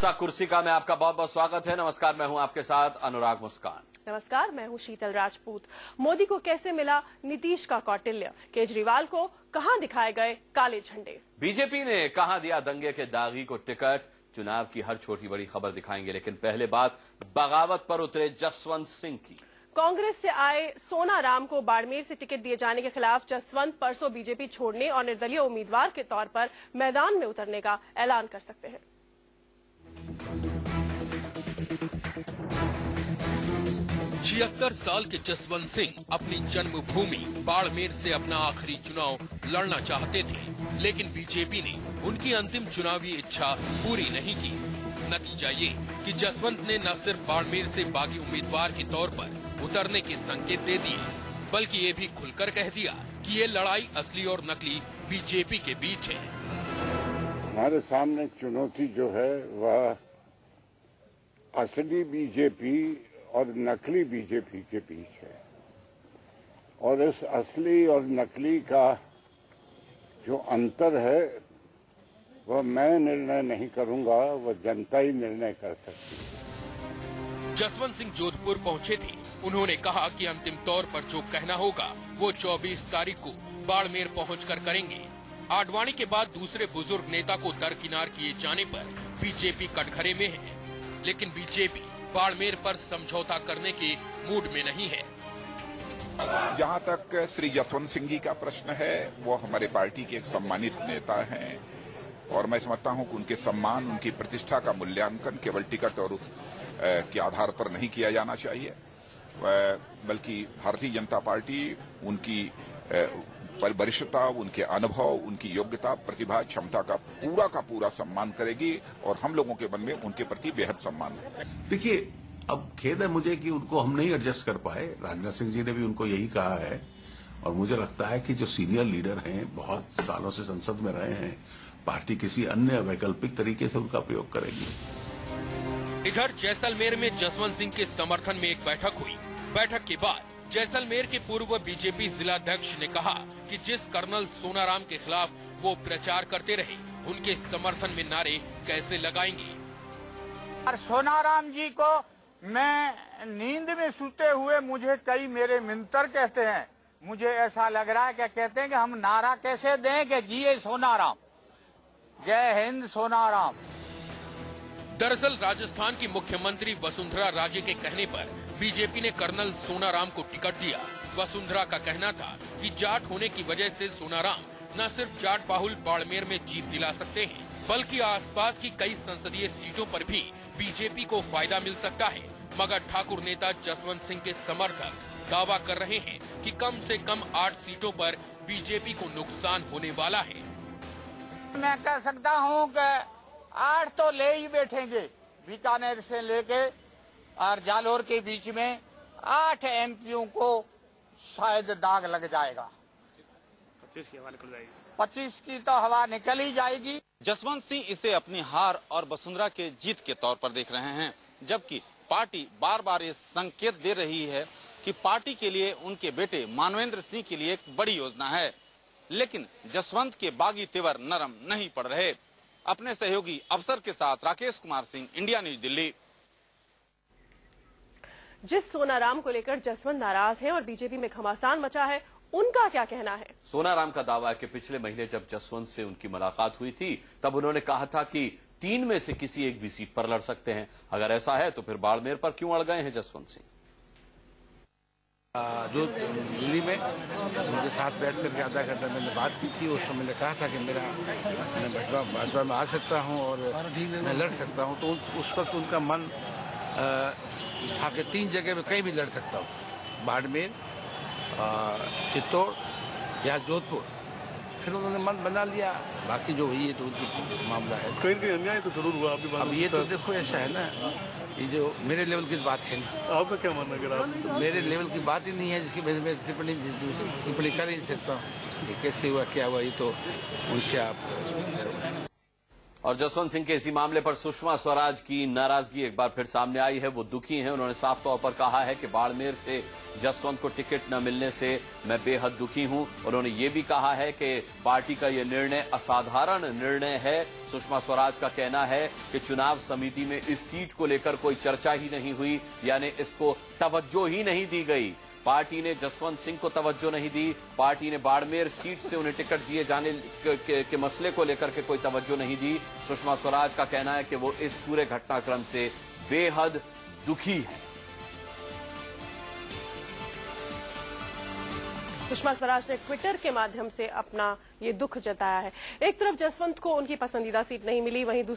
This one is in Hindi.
किस्सा कुर्सी का में आपका बहुत बहुत स्वागत है। नमस्कार, मैं हूं आपके साथ अनुराग मुस्कान। नमस्कार, मैं हूं शीतल राजपूत। मोदी को कैसे मिला नीतीश का कौटिल्य? केजरीवाल को कहां दिखाए गए काले झंडे? बीजेपी ने कहां दिया दंगे के दागी को टिकट? चुनाव की हर छोटी बड़ी खबर दिखाएंगे, लेकिन पहले बात बगावत पर उतरे जसवंत सिंह की। कांग्रेस से आए सोनाराम को बाड़मेर से टिकट दिए जाने के खिलाफ जसवंत परसों बीजेपी छोड़ने और निर्दलीय उम्मीदवार के तौर पर मैदान में उतरने का ऐलान कर सकते हैं। 76 साल के जसवंत सिंह अपनी जन्मभूमि बाड़मेर से अपना आखिरी चुनाव लड़ना चाहते थे, लेकिन बीजेपी ने उनकी अंतिम चुनावी इच्छा पूरी नहीं की। नतीजा ये कि जसवंत ने न सिर्फ बाड़मेर से बागी उम्मीदवार के तौर पर उतरने के संकेत दे दिए, बल्कि ये भी खुलकर कह दिया कि ये लड़ाई असली और नकली बीजेपी के बीच है। हमारे सामने चुनौती जो है वह असली बीजेपी और नकली बीजेपी के बीच है, और इस असली और नकली का जो अंतर है वह मैं निर्णय नहीं करूंगा, वह जनता ही निर्णय कर सकती है। जसवंत सिंह जोधपुर पहुंचे थे। उन्होंने कहा कि अंतिम तौर पर जो कहना होगा वो 24 तारीख को बाड़मेर पहुंचकर करेंगे। आडवाणी के बाद दूसरे बुजुर्ग नेता को दरकिनार किए जाने पर बीजेपी कटघरे में है, लेकिन बीजेपी बाड़मेर पर समझौता करने के मूड में नहीं है। जहां तक श्री जसवंत सिंह जी का प्रश्न है, वो हमारे पार्टी के एक सम्मानित नेता हैं और मैं समझता हूं कि उनके सम्मान, उनकी प्रतिष्ठा का मूल्यांकन केवल टिकट और उस के आधार पर नहीं किया जाना चाहिए, बल्कि भारतीय जनता पार्टी उनकी वरिष्ठता, उनके अनुभव, उनकी योग्यता, प्रतिभा, क्षमता का पूरा सम्मान करेगी और हम लोगों के मन में उनके प्रति बेहद सम्मान है। देखिए, अब खेद है मुझे कि उनको हम नहीं एडजस्ट कर पाए। राजनाथ सिंह जी ने भी उनको यही कहा है और मुझे लगता है कि जो सीनियर लीडर हैं, बहुत सालों से संसद में रहे हैं, पार्टी किसी अन्य वैकल्पिक तरीके से उनका प्रयोग करेगी। इधर जैसलमेर में जसवंत सिंह के समर्थन में एक बैठक हुई। बैठक के बाद जैसलमेर के पूर्व बीजेपी जिलाध्यक्ष ने कहा कि जिस कर्नल सोनाराम के खिलाफ वो प्रचार करते रहे, उनके समर्थन में नारे कैसे लगाएंगे। और सोनाराम जी को मैं नींद में सोते हुए मुझे कई मेरे मिंतर कहते हैं। मुझे ऐसा लग रहा है कि कहते हैं कि हम नारा कैसे दें कि जिए सोनाराम, जय हिंद सोनाराम। दरअसल राजस्थान की मुख्यमंत्री वसुंधरा राजे के कहने पर बीजेपी ने कर्नल सोनाराम को टिकट दिया। वसुंधरा का कहना था कि जाट होने की वजह से सोनाराम न सिर्फ जाट बाहुल बाड़मेर में जीत दिला सकते हैं, बल्कि आसपास की कई संसदीय सीटों पर भी बीजेपी को फायदा मिल सकता है। मगर ठाकुर नेता जसवंत सिंह के समर्थक दावा कर रहे हैं कि कम से कम 8 सीटों पर बीजेपी को नुकसान होने वाला है। मैं कह सकता हूं कि 8 तो ले ही बैठेंगे। बीकानेर से लेके और जालोर के बीच में 8 एमपीओ को शायद दाग लग जाएगा। 25 की हवा निकल जाएगी। 25 की तो हवा निकल ही जाएगी। जसवंत सिंह इसे अपनी हार और वसुंधरा के जीत के तौर पर देख रहे हैं, जबकि पार्टी बार बार ये संकेत दे रही है कि पार्टी के लिए उनके बेटे मानवेंद्र सिंह के लिए एक बड़ी योजना है। लेकिन जसवंत के बागी तेवर नरम नहीं पड़ रहे। अपने सहयोगी अफसर के साथ राकेश कुमार सिंह, इंडिया न्यूज, दिल्ली। जिस सोनाराम को लेकर जसवंत नाराज हैं और बीजेपी में घमासान मचा है, उनका क्या कहना है? सोनाराम का दावा है कि पिछले महीने जब जसवंत से उनकी मुलाकात हुई थी, तब उन्होंने कहा था कि 3 में से किसी एक भी सीट पर लड़ सकते हैं। अगर ऐसा है तो फिर बाड़मेर पर क्यों अड़ गए हैं जसवंत सिंह? जो दिल्ली में उनके साथ बैठ करके आधा घंटा मैंने बात की थी, उसमें मैंने कहा था कि मैं भाजपा में आ सकता हूं और मैं लड़ सकता हूं, तो उस वक्त उनका मन था कि 3 जगह में कहीं भी लड़ सकता हूं, बाड़मेर, चित्तौड़ या जोधपुर। फिर उन्होंने मन बना लिया, बाकी जो हुई है तो उनकी मामला है। कहीं अन्याय तो जरूर हुआ। अब ये तो देखो ऐसा है ना, ये जो मेरे लेवल की बात है ना। आपका क्या मानना है? मेरे लेवल की बात ही नहीं है जिसकी मैं टिप्पणी कर ही नहीं सकता हूँ। ये कैसे हुआ, क्या हुआ, ये तो उनसे आप। और जसवंत सिंह के इसी मामले पर सुषमा स्वराज की नाराजगी एक बार फिर सामने आई है। वो दुखी हैं। उन्होंने साफ तौर पर कहा है कि बाड़मेर से जसवंत को टिकट न मिलने से मैं बेहद दुखी हूं। उन्होंने ये भी कहा है कि पार्टी का ये निर्णय असाधारण निर्णय है। सुषमा स्वराज का कहना है कि चुनाव समिति में इस सीट को लेकर कोई चर्चा ही नहीं हुई, यानी इसको तवज्जो ही नहीं दी गई। पार्टी ने जसवंत सिंह को तवज्जो नहीं दी। पार्टी ने बाड़मेर सीट से उन्हें टिकट दिए जाने के मसले को लेकर के कोई तवज्जो नहीं दी। सुषमा स्वराज का कहना है कि वो इस पूरे घटनाक्रम से बेहद दुखी है। सुषमा स्वराज ने ट्विटर के माध्यम से अपना ये दुख जताया है। एक तरफ जसवंत को उनकी पसंदीदा सीट नहीं मिली, वहीं